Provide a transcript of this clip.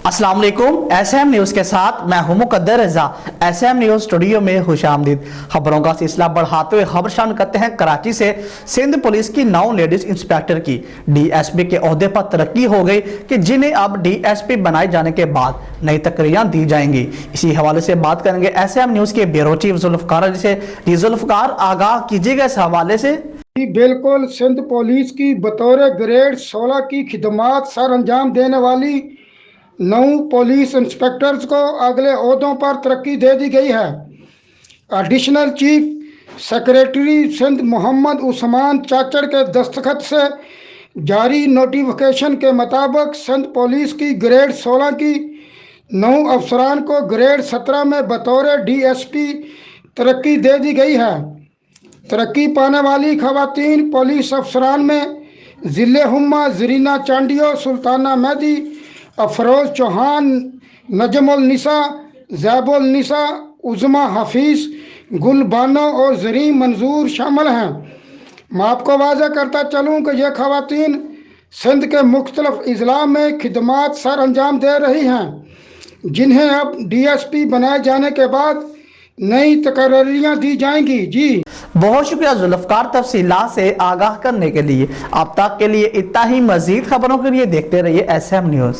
अस्सलाम वालेकुम। SM news के साथ मैं हूं मुकद्दर रजा। एसएम न्यूज़ स्टूडियो में खुशामदीद। खबरों का सिलसिला बढ़ाते हुए खबर शामिल करते हैं कराची से। सिंध पुलिस की 9 लेडीज इंस्पेक्टर की डीएसपी के ओहदे पर तरक्की हो गई कि जिन्हें अब डीएसपी बनाए जाने के बाद नई तकरीयां दी जाएंगी। इसी हवाले से बात करेंगे एसएम न्यूज़ के ब्यूरो चीफ जुल्फकार से। जुल्फकार, आगाह कीजिएगा इस हवाले से। बिल्कुल, सिंध पुलिस की बतौर ग्रेड 16 की खिदमात सर अंजाम देने वाली 9 पुलिस इंस्पेक्टर्स को अगले ओहदों पर तरक्की दे दी गई है। Additional chief secretary Sindh Mohammad Usman Chachar के दस्तखत से जारी नोटिफिकेशन के मुताबिक सिंध पुलिस की ग्रेड 16 की 9 अफसरान को ग्रेड 17 में बतौर डीएसपी तरक्की दे दी गई है। तरक्की पाने वाली खवातीन पुलिस अफसरान में ज़िले हुम्मा ज़रीना चांडियो, सुल्ताना मेहदी, अफरोज़ चौहान, नजमुल निसा, ज़ैबुल निसा, उज़मा हफीज़, गुल बानो और ज़रीन मंजूर शामिल हैं। मैं आपको वाज़ह करता चलूँ कि यह खवातीन सिंध के मुख्तलिफ अजला में खिदमात सर अंजाम दे रही हैं, जिन्हें अब डीएसपी बनाए जाने के बाद नई तकरीयां दी जाएंगी। जी बहुत शुक्रिया जुल्फकार, तफसीलात से आगाह करने के लिए। अब तक के लिए इतना ही। मजीद खबरों के लिए देखते रहिए एसएम न्यूज़।